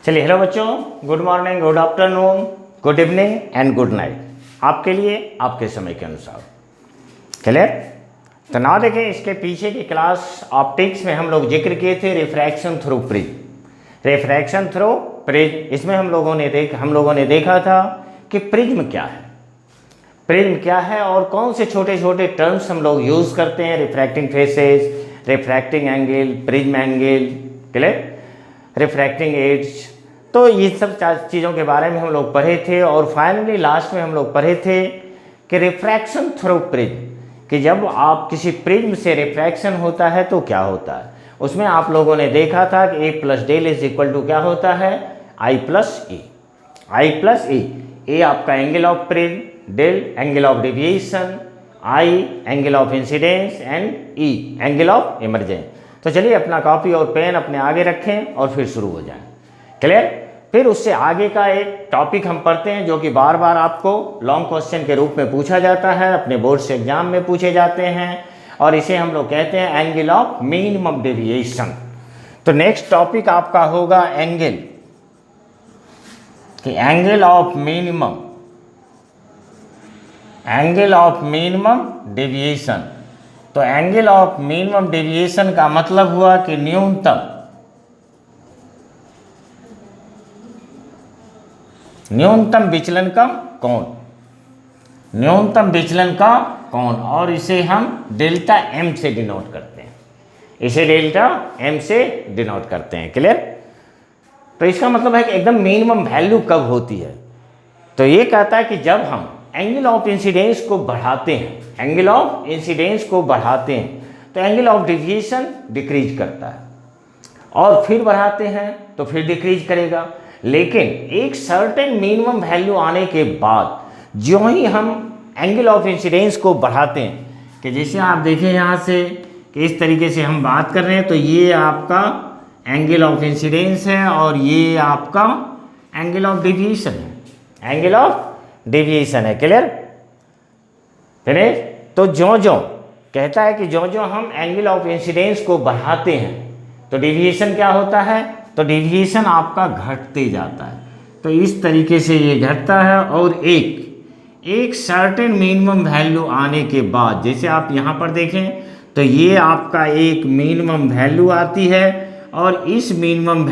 चलिए, हेलो बच्चों, good morning, good afternoon, good evening and good night. आपके लिए आपके समय के अनुसार। क्लियर? तो ना देखें, इसके पीछे की क्लास ऑप्टिक्स में हम लोग जिक्र किए थे refraction through prism. Refraction through prism, इसमें हम लोगों ने देखा था कि प्रिज्म क्या है, प्रिज्म क्या है और कौन से छोटे छोटे टर्म्स हम लोग यूज़ करते हैं। Refracting faces, refracting angle, prism angle, clear, refracting edge. तो ये सब चीज़ों के बारे में हम लोग पढ़े थे और फाइनली लास्ट में हम लोग पढ़े थे कि रिफ्रैक्शन थ्रू प्रिज्म, कि जब आप किसी प्रिज्म से रिफ्रैक्शन होता है तो क्या होता है। उसमें आप लोगों ने देखा था कि A plus del is equal to क्या होता है, I plus A. I plus A आपका angle of prism, del angle of deviation, I angle of incidence and E angle of emergence. तो चलिए अपना कॉपी और पेन अपने आगे रखें और फिर शुरू हो जाएं। क्लियर? फिर उससे आगे का एक टॉपिक हम पढ़ते हैं जो कि बार बार आपको लॉन्ग क्वेश्चन के रूप में पूछा जाता है, अपने बोर्ड से एग्जाम में पूछे जाते हैं, और इसे हम लोग कहते हैं एंगल ऑफ मिनिमम डेविएशन। तो नेक्स्ट टॉपिक आपका होगा एंगल, कि एंगल ऑफ मिनिमम डेविएशन। तो एंगल ऑफ मिनिमम डेविएशन का मतलब हुआ कि न्यूनतम विचलन का कोण, न्यूनतम विचलन का कोण, और इसे हम डेल्टा एम से डिनोट करते हैं, इसे डेल्टा एम से डिनोट करते हैं। क्लियर? तो इसका मतलब है कि एकदम मिनिमम वैल्यू कब होती है। तो ये कहता है कि जब हम एंगल ऑफ इंसिडेंस को बढ़ाते हैं, एंगल ऑफ इंसिडेंस को बढ़ाते हैं तो एंगल ऑफ डेविएशन डिक्रीज करता है, और फिर बढ़ाते हैं तो फिर डिक्रीज करेगा। लेकिन एक सर्टेन मिनिमम वैल्यू आने के बाद जो ही हम एंगल ऑफ इंसिडेंस को बढ़ाते हैं, कि जैसे आप देखें यहाँ से कि इस तरीके से हम बात कर रहे हैं, तो ये आपका एंगल ऑफ इंसिडेंस है और ये आपका एंगल ऑफ डेविएशन है, एंगल ऑफ डेविएशन है। क्लियर? फिनिश? तो ज्यों कहता है कि ज्यों हम एंगल ऑफ इंसिडेंस को बढ़ाते हैं तो डेविएशन क्या होता है, तो डेविएशन आपका घटते जाता है। तो इस तरीके से ये घटता है, और एक सर्टेन मिनिमम वैल्यू आने के बाद, जैसे आप यहाँ पर देखें तो ये आपका एक मिनिमम वैल्यू आती है, और इस मिनिमम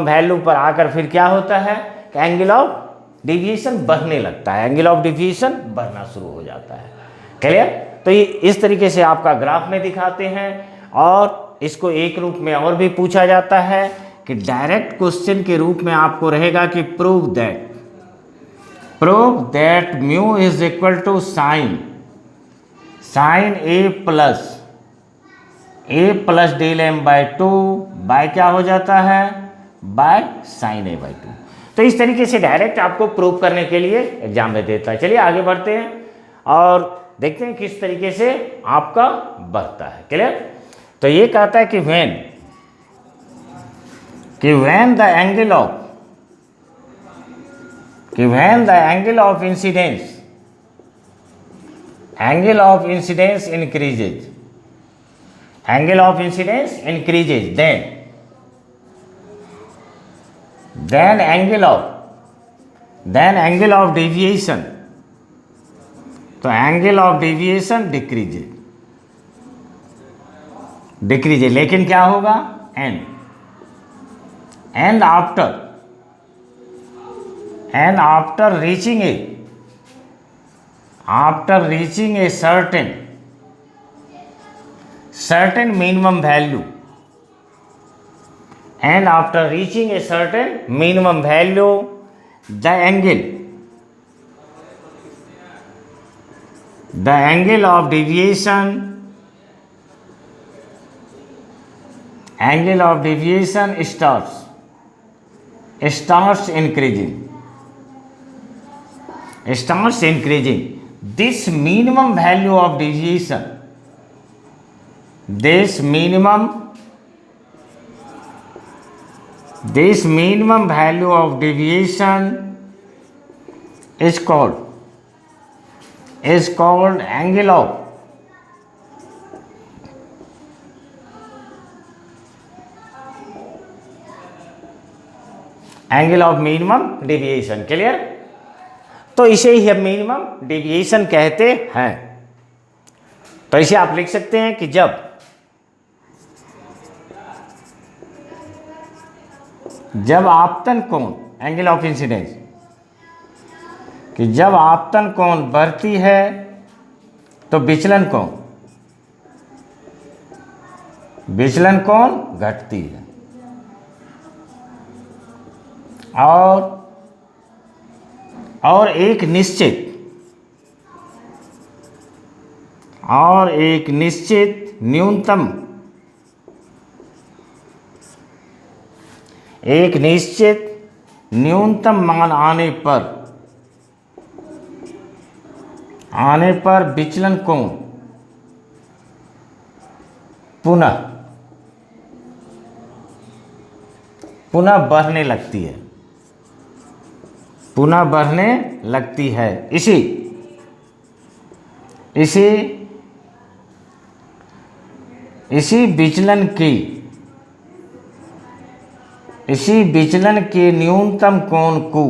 वैल्यू पर आकर फिर क्या होता है कि एंगल ऑफ डेविएशन बढ़ने लगता है, एंगल ऑफ डेविएशन बढ़ना शुरू हो जाता है। क्लियर? तो ये इस तरीके से आपका ग्राफ में दिखाते हैं, और इसको एक रूप में और भी पूछा जाता है कि डायरेक्ट क्वेश्चन के रूप में आपको रहेगा कि prove that mu is equal to sine A plus del M by two by क्या हो जाता है, by sine A by two. तो इस तरीके से डायरेक्ट आपको प्रूव करने के लिए एग्जाम में देता है। चलिए आगे बढ़ते हैं और देखते हैं किस तरीके से आपका बढ़ता है। क्लियर? तो ये कहता है कि when the angle of incidence increases, then angle of deviation, तो एंगल ऑफ डेविएशन डिक्रीजेज, लेकिन क्या होगा, and after reaching A certain minimum value, and after reaching a certain minimum value the angle of deviation starts increasing. This minimum value of deviation, this minimum value of deviation is called angle of angle of minimum deviation. Clear? तो इसे ही हम minimum deviation कहते हैं। तो इसे आप लिख सकते हैं कि जब आपतन कोण, एंगल ऑफ इंसिडेंस, कि जब आपतन कोण बढ़ती है तो विचलन कोण घटती है। और एक निश्चित न्यूनतम मान आने पर विचलन कोण पुनः बढ़ने लगती है। इसी विचलन के न्यूनतम कोण को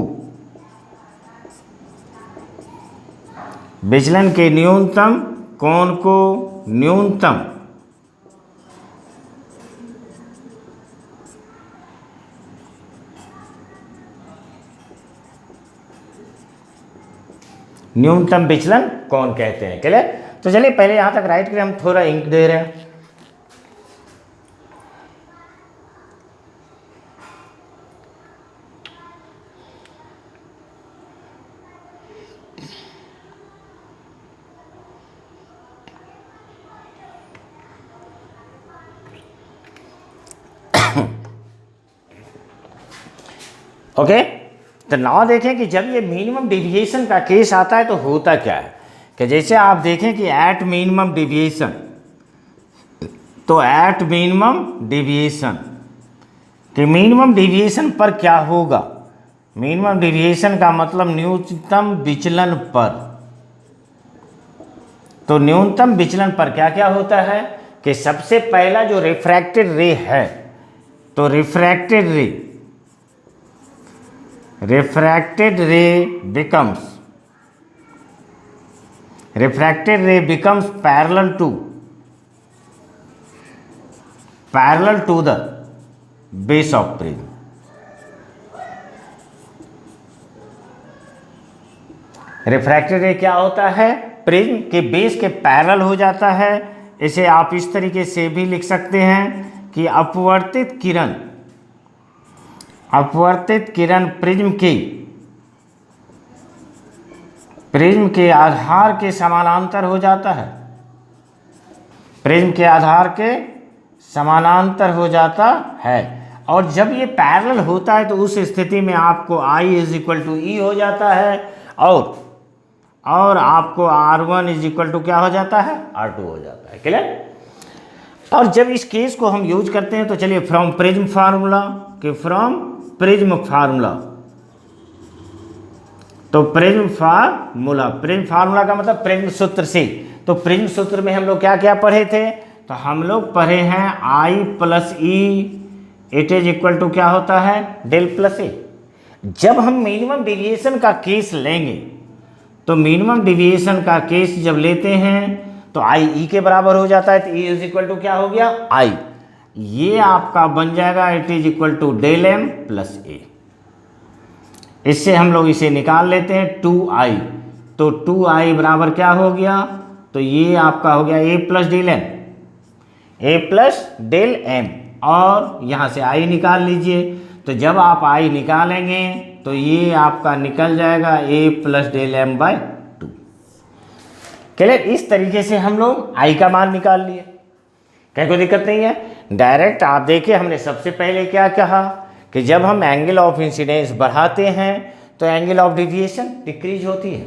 न्यूनतम विचलन कोण कहते हैं। क्लियर? तो चलिए पहले यहां तक राइट करें, हम थोड़ा इंक दे रहे हैं। ओके, तो नाउ देखें कि जब ये मिनिमम डेविएशन का केस आता है तो होता क्या है कि जैसे आप देखें कि एट मिनिमम डेविएशन पर क्या होगा। मिनिमम डेविएशन का मतलब न्यूनतम विचलन पर। तो न्यूनतम विचलन पर क्या क्या होता है कि सबसे पहला जो रिफ्रैक्टेड रे है, तो रिफ्रैक्टेड रे becomes parallel to the base of prism। Refracted रे क्या होता है? प्रिज्म के बेस के पैरेलल हो जाता है। इसे आप इस तरीके से भी लिख सकते हैं कि अपवर्तित किरण प्रिज्म के आधार के समानांतर हो जाता है। और जब ये पैरेलल होता है तो उस स्थिति में आपको I = E हो जाता है और आपको R1 क्या हो जाता है? R2 हो जाता है। क्लियर? और जब इस केस को हम यूज करते हैं तो चलिए फ्रॉम प्रिज्म फार्मूला, तो प्रिज्म फार्मूला का मतलब प्रिज्म सूत्र से। तो प्रिज्म सूत्र में हम लोग क्या क्या पढ़े थे? तो हम लोग पढ़े हैं I + E = क्या होता है? Del + A। जब हम मिनिमम डेविएशन का केस लेंगे तो मिनिमम डेविएशन का केस जब लेते हैं तो I E के बराबर हो जाता है। तो E = क्या हो गया? I। ये आपका बन जाएगा = डेल M + A। इससे हम लोग इसे निकाल लेते हैं 2I। तो 2I बराबर क्या हो गया? तो ये आपका हो गया A + डेल M। और यहाँ से I निकाल लीजिए। तो जब आप I निकालेंगे तो ये आपका निकल जाएगा A + डेल M/2। क्लियर? इस तरीके से हम लोग I का मान निकाल लिए। क्या कोई दिक्कत नहीं है? डायरेक्ट आप देखिए, हमने सबसे पहले क्या कहा कि जब हम एंगल ऑफ इंसिडेंस बढ़ाते हैं तो एंगल ऑफ डेविएशन डिक्रीज होती है।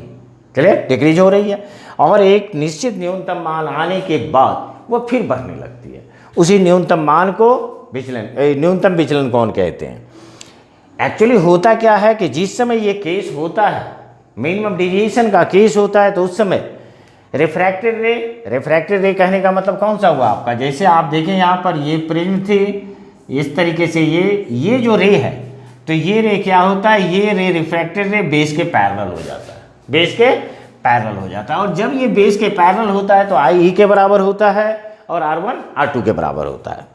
क्लियर? डिक्रीज हो रही है और एक निश्चित न्यूनतम मान आने के बाद वो फिर बढ़ने लगती है। उसी न्यूनतम मान को न्यूनतम विचलन कोण कहते हैं। एक्चुअली होता क्या है कि जिस समय ये केस होता है, मिनिमम डेविएशन का केस होता है, तो उस समय रिफ्रैक्टेड रे कहने का मतलब कौन सा हुआ आपका? जैसे आप देखें यहाँ पर ये प्रिज्म थी, इस तरीके से ये जो रे है, तो ये रे क्या होता है, ये रे रिफ्रैक्टेड रे बेस के पैरेलल हो जाता है, बेस के पैरेलल हो जाता है। और जब ये बेस के पैरेलल होता है तो आई ई के बराबर होता है और R1 R2 के बराबर होता है।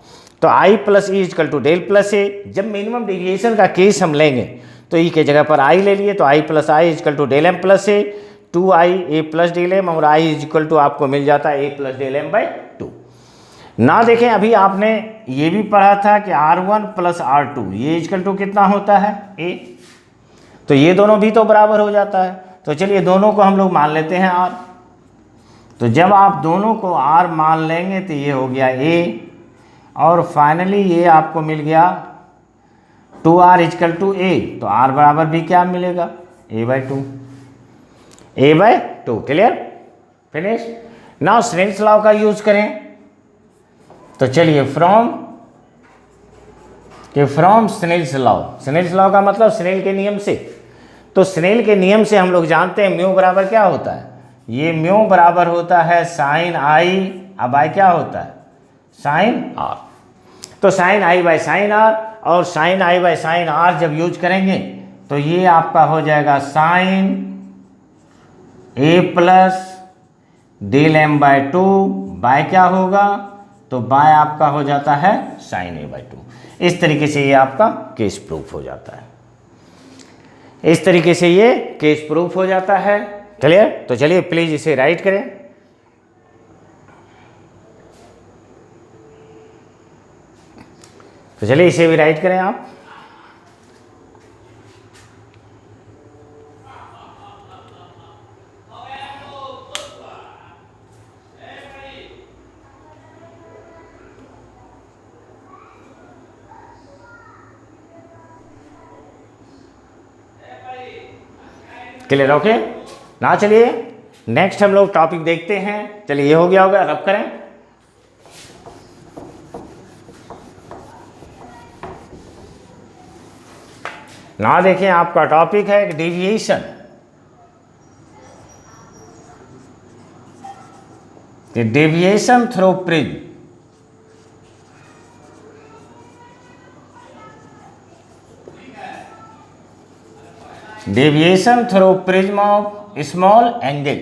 तो I plus E is equal to del plus A. जब मिनिमम डेविएशन का केस हम लेंगे तो ई के जगह पर I ले लिए, तो I plus I equal to del M plus A, 2i a plus del M, और I इजकल टू आपको मिल जाता है a plus del M by 2। ना देखें, अभी आपने ये भी पढ़ा था कि R1 प्लस R2 ये इजकल टू कितना होता है a, तो ये दोनों भी तो बराबर हो जाता है। तो चलिए दोनों को हम लोग मान लेते हैं R। तो जब आप दोनों को R मान लेंगे तो ये हो गया a, और फाइनली ये आपको मिल गया 2r इजकल टू a, तो R बराबर भी क्या मिलेगा a by 2, a by 2। Clear, finish. Now Snell's law का यूज करें, तो चलिए from Snell's law. Snell's law का मतलब स्नेल के नियम से। तो स्नेल के नियम से हम लोग जानते हैं म्यू बराबर क्या होता है, ये म्यू बराबर होता है साइन आई, अब आई क्या होता है साइन आर। तो sine I by sine R, और sine I by sine R जब यूज करेंगे तो ये आपका हो जाएगा sine A plus del M by 2 by क्या होगा, तो बाय आपका हो जाता है साइन ए बाई 2। इस तरीके से ये आपका केस प्रूफ हो जाता है, इस तरीके से ये केस प्रूफ हो जाता है। क्लियर। तो चलिए प्लीज इसे राइट करें। तो चलिए इसे भी राइट करें आप। क्लियर, ओके ना। चलिए नेक्स्ट हम लोग टॉपिक देखते हैं। चलिए ये हो गया होगा, रब करें। ना देखें, आपका टॉपिक है deviation. Deviation through prism. Deviation through prism of small angle.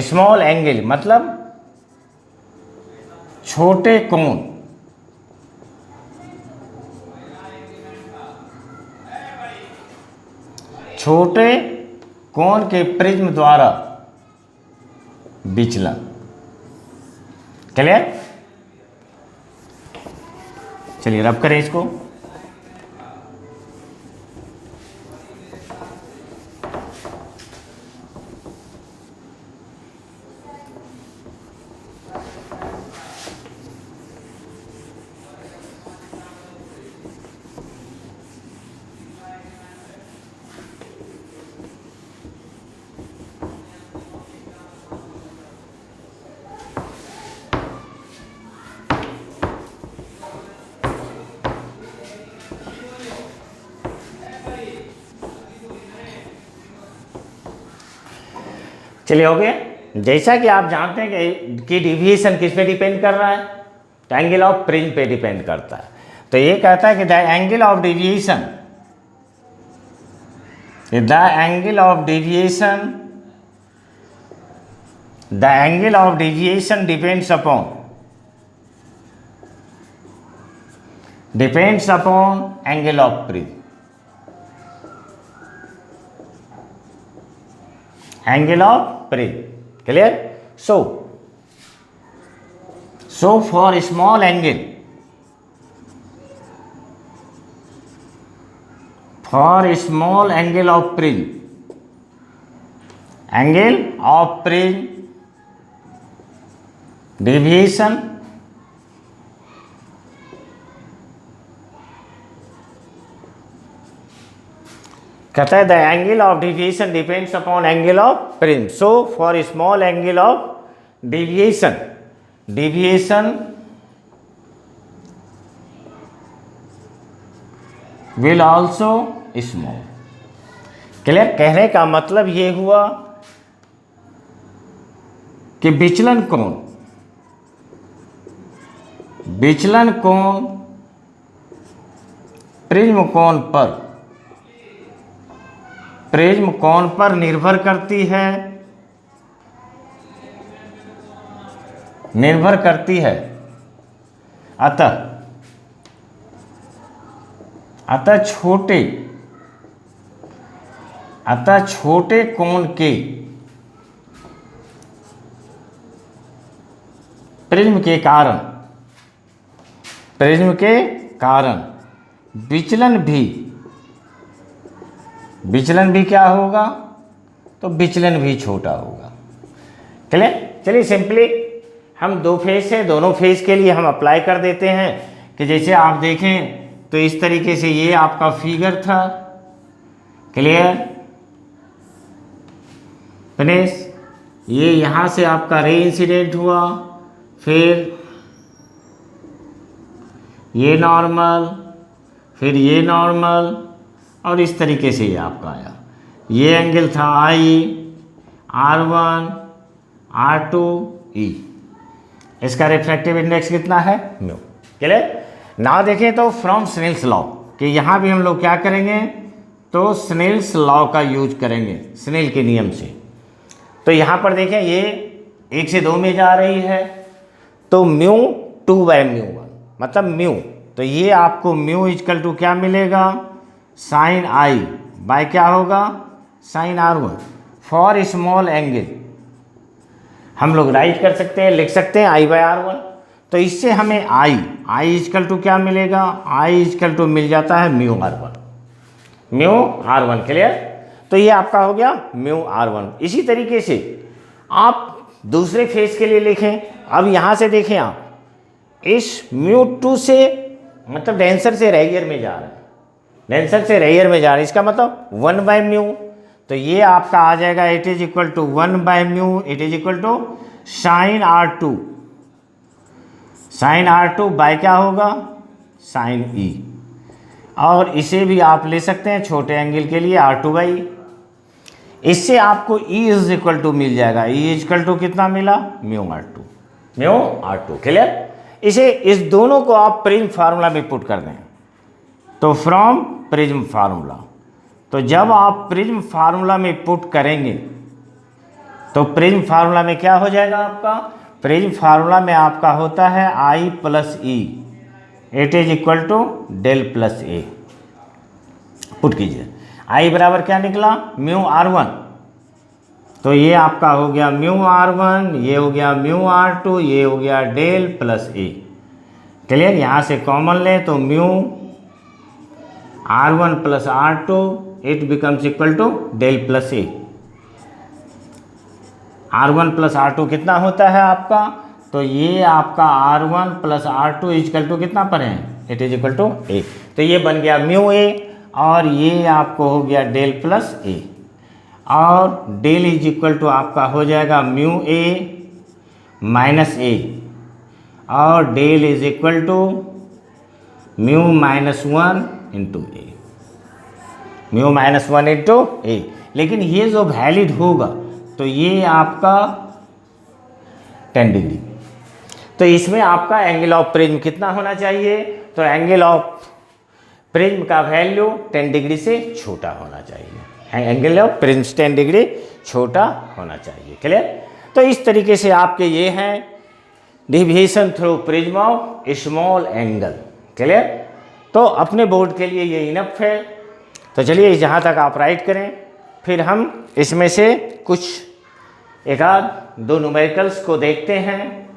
Small angle मतलब छोटे कोण। छोटे कोण के प्रिज्म द्वारा विचलन। क्लियर। चलिए रब करें इसको। चलिए हो गया। जैसा कि आप जानते हैं कि डिविएशन किस पे डिपेंड कर रहा है, तो एंगल ऑफ प्रिज्म पे डिपेंड करता है। तो ये कहता है कि the angle of deviation, the angle of deviation, the angle of deviation depends upon angle of prism. Angle of prism. Clear. So for small angle, for small angle of prism, angle of prism deviation कहता है the angle of deviation depends upon angle of prism. So for small angle of deviation, deviation will also small. Clear. कहने का मतलब ये हुआ कि विचलन कोण प्रिज्म कोण पर निर्भर करती है, अतः छोटे कोण के प्रिज्म के कारण विचलन भी क्या होगा, तो विचलन भी छोटा होगा। क्लियर। चलिए सिंपली हम दो फेस है, दोनों फेस के लिए हम अप्लाई कर देते हैं कि जैसे आप देखें तो इस तरीके से ये आपका फिगर था। क्लियर। फिनिश। ये यहाँ से आपका रे इंसिडेंट हुआ, फिर ये नॉर्मल, फिर ये नॉर्मल, और इस तरीके से ये आपका आया। ये एंगल था आई, R1, R2, E। इसका रिफ्रैक्टिव इंडेक्स कितना है, म्यू। क्लियर। ना देखें तो फ्रॉम स्नेल्स लॉ कि यहाँ भी हम लोग क्या करेंगे, तो स्नेल्स लॉ का यूज करेंगे, स्नेल के नियम से। तो यहाँ पर देखें ये 1 से 2 में जा रही है, तो म्यू 2/μ1 मतलब म्यू, तो ये आपको म्यू इक्वल टू क्या मिलेगा, साइन आई बाय क्या होगा, sign R1। For small angle हम लोग राइट कर सकते हैं, लिख सकते हैं I/R1। तो इससे हमें आई इक्वल टू क्या मिलेगा, आई इक्वल टू मिल जाता है म्यू R1। क्लियर। तो ये आपका हो गया म्यू R1। इसी तरीके से आप दूसरे फेस के लिए लिखें। अब यहाँ से देखें आप, इस μ2 से मतलब डेंसर से रेयर में जा रहा है, इसका मतलब 1/μ। तो ये आपका आ जाएगा, it is equal to 1/μ, it is equal to sine R2 by क्या होगा, साइन E। और इसे भी आप ले सकते हैं छोटे एंगल के लिए R2/E। इससे आपको E इज इक्वल टू मिल जाएगा, E इज इक्वल टू कितना मिला, म्यू R2। क्लियर। इस दोनों को आप प्रिज्म फार्मूला में पुट कर दें, तो फ्रॉम प्रिज्म फार्मूला, तो जब आप प्रिज्म फार्मूला में पुट करेंगे तो प्रिज्म फार्मूला में क्या हो जाएगा आपका, प्रिज्म फार्मूला में आपका होता है I + E, it is equal to del plus A. Put कीजिए, I बराबर क्या निकला, म्यू R1। तो ये आपका हो गया म्यू R1, ये हो गया म्यू R2, ये हो गया डेल प्लस ए। क्लियर। यहाँ से कॉमन लें तो mu R1 + R2 it becomes equal to del plus A. R1 + R2 कितना होता है आपका, तो ये आपका R1 + R2 इक्वल टू कितना पर है, इट इज इक्वल टू ए। तो ये बन गया म्यू ए, और ये आपको हो गया डेल प्लस ए, और डेल इज इक्वल टू आपका हो जाएगा म्यू ए माइनस ए, और del is equal to mu -1 into A, mu -1 into A. लेकिन ये जो वैलिड होगा तो ये आपका 10 डिग्री। तो इसमें आपका एंगल ऑफ प्रिज्म कितना होना चाहिए, तो एंगल ऑफ प्रिज्म का वैल्यू 10 डिग्री से छोटा होना चाहिए, एंगल ऑफ प्रिज्म 10 डिग्री छोटा होना चाहिए। क्लियर। तो इस तरीके से आपके ये हैं deviation through prism of small angle. Clear. तो अपने बोर्ड के लिए ये इनफ है। तो चलिए जहाँ तक आप राइट करें, फिर हम इसमें से कुछ 1-2 न्यूमेरिकल्स को देखते हैं।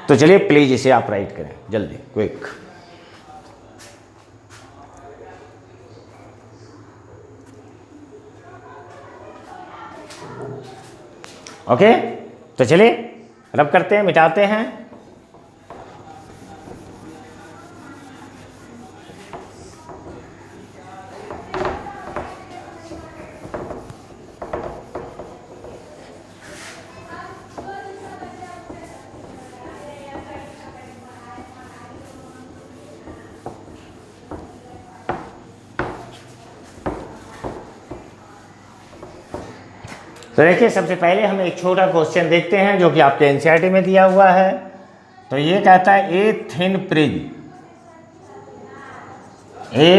तो चलिए प्लीज़ इसे आप राइट करें जल्दी, क्विक। ओके। तो चलिए रब करते हैं, मिटाते हैं। तो देखिए सबसे पहले हम एक छोटा क्वेश्चन देखते हैं जो कि आपके एनसीईआरटी में दिया हुआ है। तो ये कहता है a thin prism a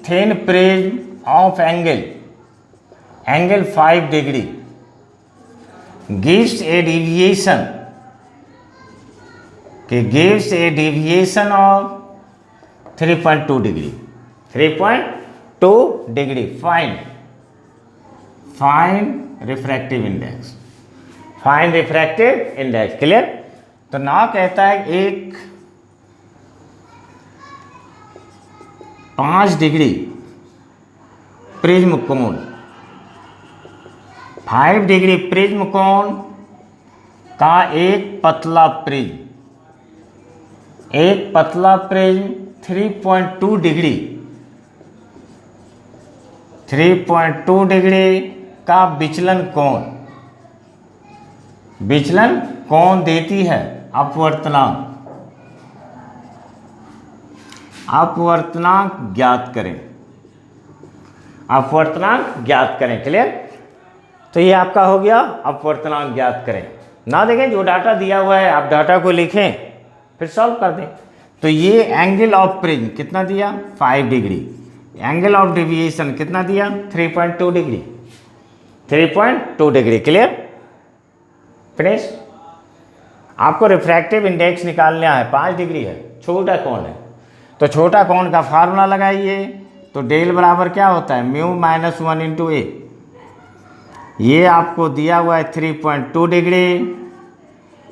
thin prism of angle 5 degree gives a deviation of 3.2 degree 3.2 degree. Fine refractive index clear. तो ना कहता है एक 5 डिग्री प्रिज्म कोण, 5 डिग्री प्रिज्म कोण का एक पतला प्रिज्म 3.2 डिग्री का विचलन कोण देती है अपवर्तनांक ज्ञात करें। क्लियर। तो ये आपका हो गया अपवर्तनांक ज्ञात करें। ना देखें जो डाटा दिया हुआ है आप डाटा को लिखें फिर सॉल्व कर दें। तो ये एंगल ऑफ प्रिज्म कितना दिया 5 डिग्री, एंगल ऑफ डेविएशन कितना दिया 3.2 डिग्री। Clear finish. आपको रिफ्रैक्टिव इंडेक्स निकालना है, 5 डिग्री है, छोटा कोण है, तो छोटा कोण का फार्मूला लगाइए। तो डेल बराबर क्या होता है म्यू माइनस 1 इंटू ए। ये आपको दिया हुआ है 3.2 डिग्री,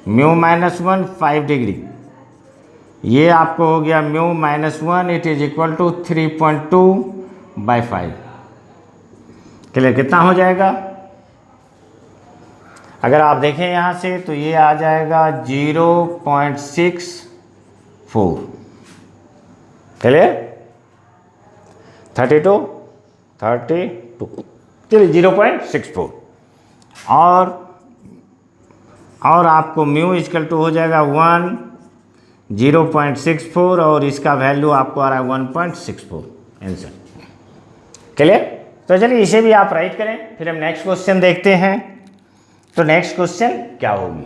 म्यू माइनस 1 5 डिग्री। ये आपको हो गया mu minus 1 it is equal to 3.2/5। Clear. कितना हो जाएगा अगर आप देखें यहाँ से तो ये आ जाएगा 0.64। क्लियर 32 चलिए 0.64 और आपको म्यू इक्वल टू हो जाएगा 1 0.64 और इसका वैल्यू आपको आ रहा है 1.64 आंसर। क्लियर। तो चलिए इसे भी आप राइट करें, फिर हम नेक्स्ट क्वेश्चन देखते हैं। तो नेक्स्ट क्वेश्चन क्या होगी,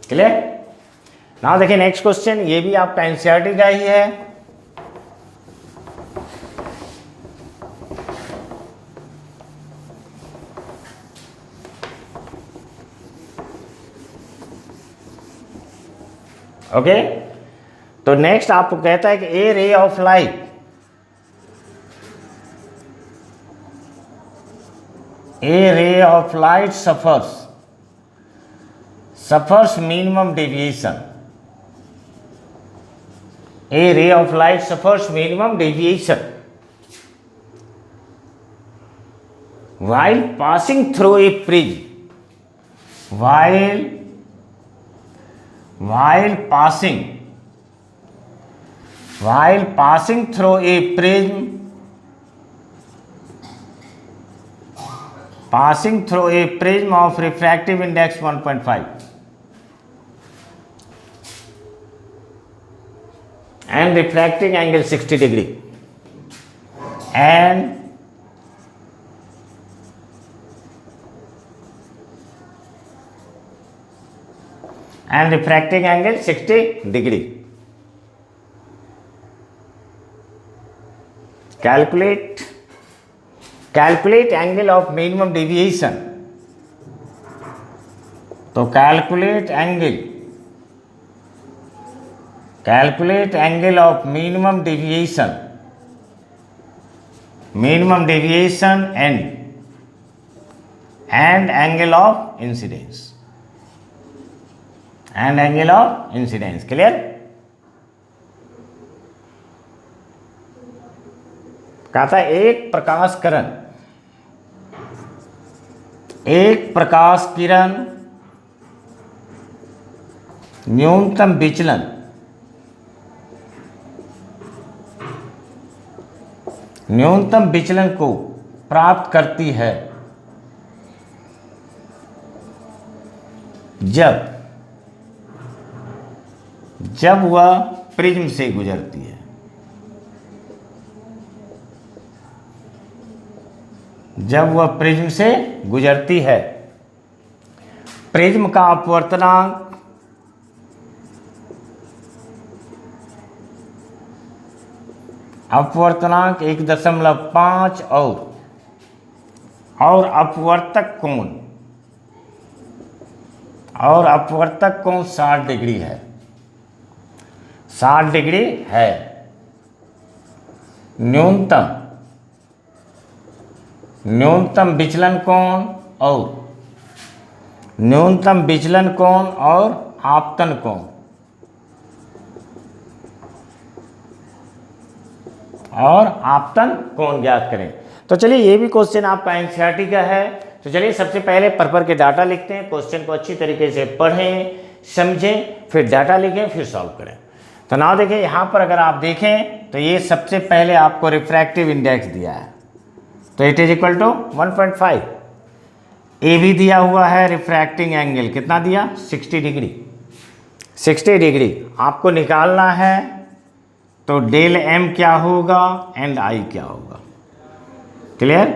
क्लियर। नाउ देखिए नेक्स्ट क्वेश्चन, ये भी आपका एनसीईआरटी का ही है। ओके तो नेक्स्ट आपको कहता है कि A ray of light suffers minimum deviation. A ray of light suffers minimum deviation while passing through a prism. While passing through a prism. Passing through a prism of refractive index 1.5 and refracting angle 60 degree and refracting angle 60 degree. Calculate angle of minimum deviation. तो calculate angle of minimum deviation and angle of incidence. Clear. कहा था एक प्रकाश किरण न्यूनतम विचलन को प्राप्त करती है जब वह प्रिज्म से गुजरती है। जब वह प्रिज्म से गुजरती है। प्रिज्म का अपवर्तनांक अपवर्तनांक 1.5 और अपवर्तक कोण 60 डिग्री है। 60 डिग्री है। न्यूनतम विचलन कोण और आपतन कोण ज्ञात करें। तो चलिए ये भी क्वेश्चन आपका एनसीईआरटी का है। तो चलिए सबसे पहले पर्पर के डाटा लिखते हैं, क्वेश्चन को अच्छी तरीके से पढ़ें, समझें, फिर डाटा लिखें, फिर सॉल्व करें। तो ना देखिए यहाँ पर अगर आप देखें तो ये सबसे पहले आपको रिफ्रैक्टिव इंडेक्स दिया है, तो इट इज इक्वल टू 1.5। ए भी दिया हुआ है, रिफ्रैक्टिंग एंगल कितना दिया 60 डिग्री। 60 डिग्री आपको निकालना है, तो डेल एम क्या होगा एंड आई क्या होगा। क्लियर?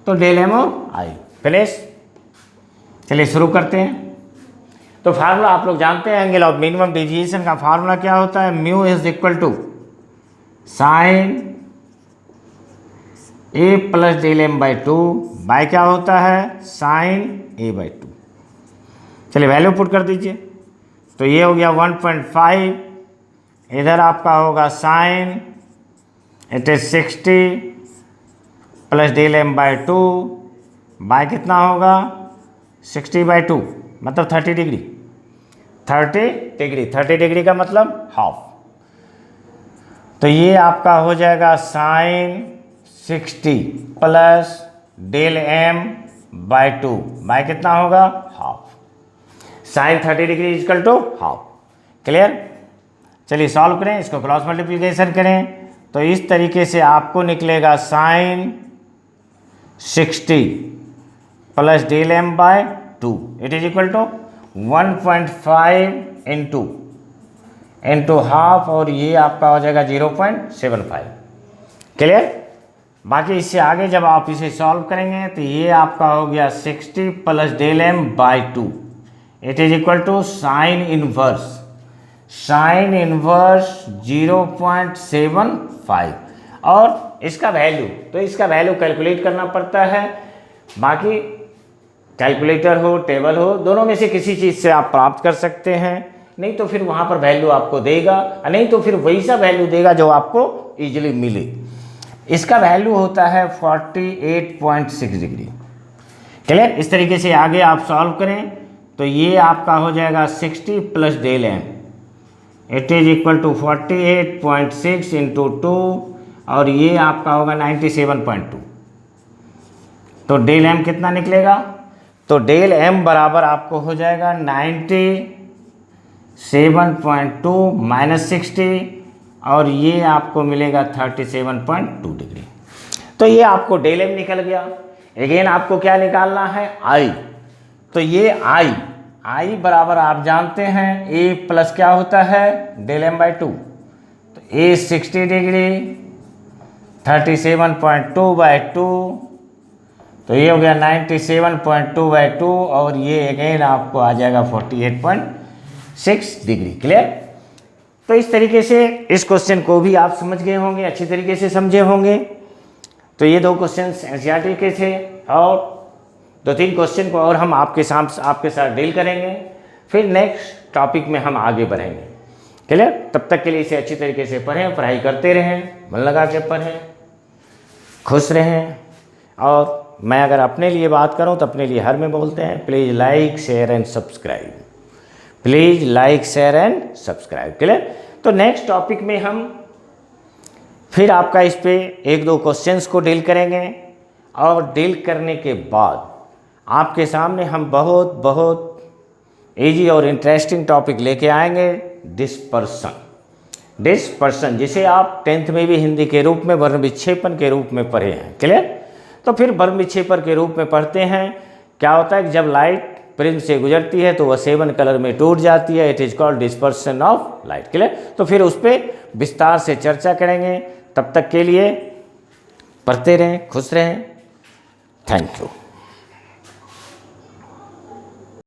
तो डेल एम और आई प्लस। चलिए शुरू करते हैं। तो फार्मूला आप लोग जानते हैं, एंगल ऑफ मिनिमम डेविएशन का फार्मूला क्या होता है, mu is equal to sine A plus del M by 2 by क्या होता है साइन ए बाई 2। चलिए वैल्यू पुट कर दीजिए। तो ये हो गया 1.5, इधर आपका होगा sine it is 60 plus del M by 2 by कितना होगा 60 बाई 2 मतलब 30 डिग्री। 30 डिग्री का मतलब हाफ। तो ये आपका हो जाएगा sine 60 plus del M by 2 by कितना होगा half. Sine 30 degree equal to half. Clear? चलिए सॉल्व करें, इसको क्रॉस मल्टीप्लिकेशन करें। तो इस तरीके से आपको निकलेगा sine 60 plus del M by 2 it is equal to 1.5 into half, और ये आपका हो जाएगा 0.75। क्लियर? बाकी इससे आगे जब आप इसे सॉल्व करेंगे तो ये आपका हो गया 60 plus del M by 2 it is equal to sine inverse 0.75। और इसका वैल्यू, तो इसका वैल्यू कैलकुलेट करना पड़ता है। बाकी कैलकुलेटर हो टेबल हो, दोनों में से किसी चीज़ से आप प्राप्त कर सकते हैं, नहीं तो फिर वहाँ पर वैल्यू आपको देगा, नहीं तो फिर वही सा वैल्यू देगा जो आपको इजीली मिले। इसका वैल्यू होता है 48.6 डिग्री। क्लियर? इस तरीके से आगे आप सॉल्व करें तो ये आपका हो जाएगा 60 plus del M it is equal to 48.6 into 2, और ये आपका होगा 97.2। तो डेल एम कितना निकलेगा, तो डेल एम बराबर आपको हो जाएगा 97.2 माइनस 60, और ये आपको मिलेगा 37.2 डिग्री। तो ये आपको डेल एम निकल गया। अगेन आपको क्या निकालना है आई। तो ये आई बराबर आप जानते हैं ए प्लस क्या होता है डेल एम बाई 2। तो ए 60 डिग्री 37.2 बाई 2, तो ये हो गया 97.2 बाई 2, और ये अगेन आपको आ जाएगा 48.6 डिग्री। क्लियर? तो इस तरीके से इस क्वेश्चन को भी आप समझ गए होंगे, अच्छी तरीके से समझे होंगे। तो ये 2 क्वेश्चन एनसीईआरटी के थे, और 2-3 क्वेश्चन को और हम आपके साथ डील करेंगे, फिर नेक्स्ट टॉपिक में हम आगे बढ़ेंगे। क्लियर? तब तक के लिए इसे अच्छी तरीके से पढ़ें, पढ़ाई करते रहें, मन लगा के पढ़ें, खुश रहें। और मैं अगर अपने लिए बात करूं तो अपने लिए हर में बोलते हैं please like share and subscribe, please like share and subscribe. Clear? तो नेक्स्ट टॉपिक में हम फिर आपका इस पे 1-2 क्वेश्चंस को डील करेंगे, और डील करने के बाद आपके सामने हम बहुत इजी और इंटरेस्टिंग टॉपिक लेके आएंगे, डिस्पर्सन, जिसे आप 10th में भी हिंदी के रूप में वर्ण विक्षेपण के रूप में पढ़े हैं। क्लियर? तो फिर वर्ण विक्षेपण के रूप में पढ़ते हैं। क्या होता है कि जब लाइट प्रिज्म से गुजरती है तो वह 7 कलर में टूट जाती है, it is called dispersion of light. Clear? तो फिर उस पर विस्तार से चर्चा करेंगे। तब तक के लिए पढ़ते रहें, खुश रहें, थैंक यू।